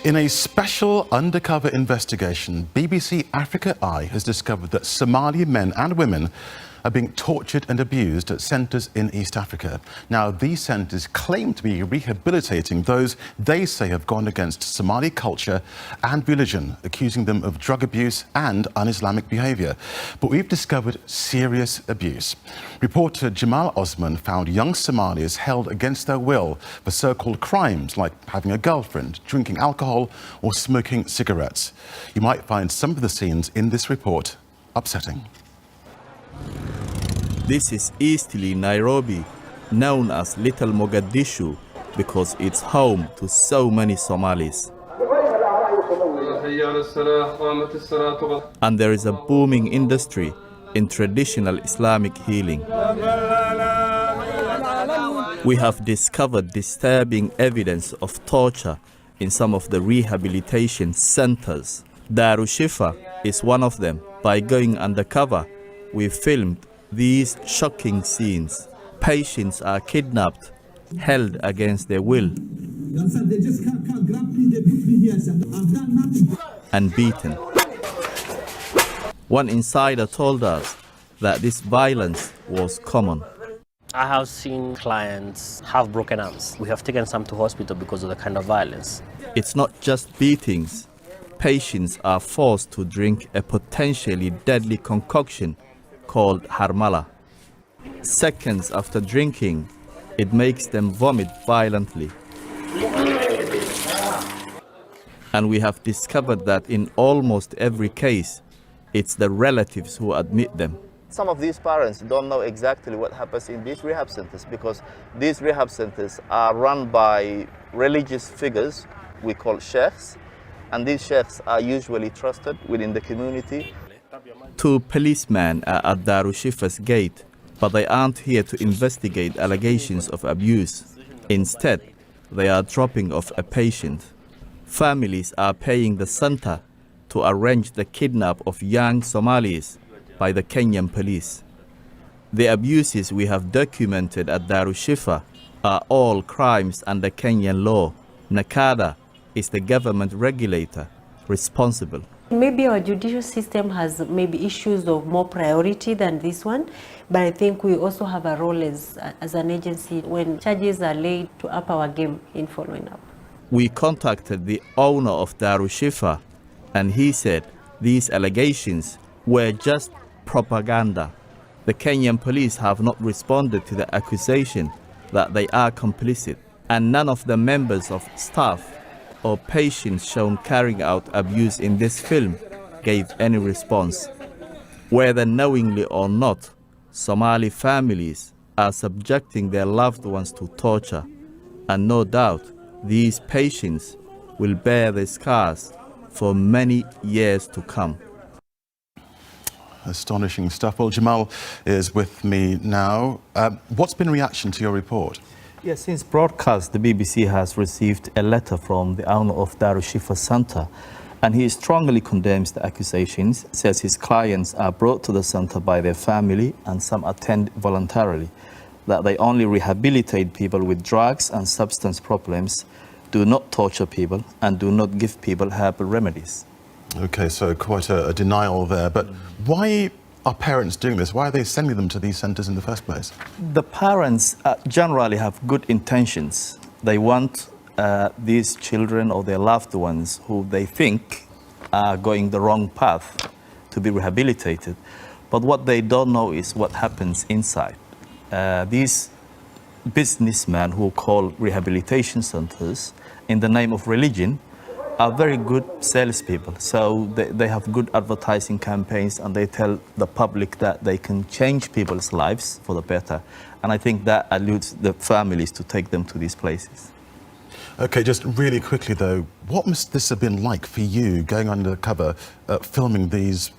In a special undercover investigation, BBC Africa Eye has discovered that Somali men and women are being tortured and abused at centres in East Africa. Now, these centres claim to be rehabilitating those they say have gone against Somali culture and religion, accusing them of drug abuse and un-Islamic behaviour. But we've discovered serious abuse. Reporter Jamal Osman found young Somalis held against their will for so-called crimes like having a girlfriend, drinking alcohol or smoking cigarettes. You might find some of the scenes in this report upsetting. This is easterly Nairobi, known as Little Mogadishu because it's home to so many Somalis. And there is a booming industry in traditional Islamic healing. We have discovered disturbing evidence of torture in some of the rehabilitation centers. Darul Shifa is one of them. By going undercover, we filmed these shocking scenes. Patients are kidnapped, held against their will, and beaten. One insider told us that this violence was common. I have seen clients have broken arms. We have taken some to hospital because of the kind of violence. It's not just beatings. Patients are forced to drink a potentially deadly concoction called harmala. Seconds after drinking, it makes them vomit violently. And we have discovered that in almost every case, it's the relatives who admit them. Some of these parents don't know exactly what happens in these rehab centers because these rehab centers are run by religious figures we call sheikhs, and these sheikhs are usually trusted within the community. Two policemen are at Darul Shifa's gate, but they aren't here to investigate allegations of abuse. Instead, they are dropping off a patient. Families are paying the center to arrange the kidnap of young Somalis by the Kenyan police. The abuses we have documented at Darul Shifa are all crimes under Kenyan law. NACADA is the government regulator responsible. Maybe our judicial system has maybe issues of more priority than this one, but I think we also have a role as an agency when charges are laid to up our game in following up. We contacted the owner of Darul Shifa, and he said these allegations were just propaganda. The Kenyan police have not responded to the accusation that they are complicit, and none of the members of staff or patients shown carrying out abuse in this film gave any response. Whether knowingly or not, Somali families are subjecting their loved ones to torture, and no doubt these patients will bear the scars for many years to come. Astonishing stuff. Well, Jamal is with me now. What's been reaction to your report? Yes, since broadcast, the BBC has received a letter from the owner of Darul Shifa Center, and he strongly condemns the accusations, says his clients are brought to the center by their family and some attend voluntarily, that they only rehabilitate people with drugs and substance problems, do not torture people, and do not give people herbal remedies. Okay, so quite a denial there. But why are parents doing this? Why are they sending them to these centres in the first place? The parents generally have good intentions. They want these children or their loved ones who they think are going the wrong path to be rehabilitated. But what they don't know is what happens inside. These businessmen who call rehabilitation centres in the name of religion are very good salespeople. So they have good advertising campaigns, and they tell the public that they can change people's lives for the better. And I think that alludes the families to take them to these places. Okay, just really quickly though, what must this have been like for you going undercover, filming these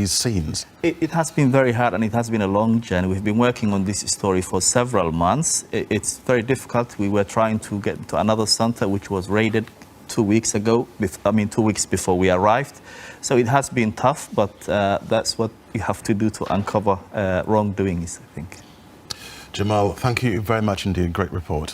scenes? It has been very hard, and it has been a long journey. We've been working on this story for several months. It's very difficult. We were trying to get to another center which was raided 2 weeks ago, 2 weeks before we arrived. So it has been tough, but that's what you have to do to uncover wrongdoings, I think. Jamal, thank you very much indeed. Great report.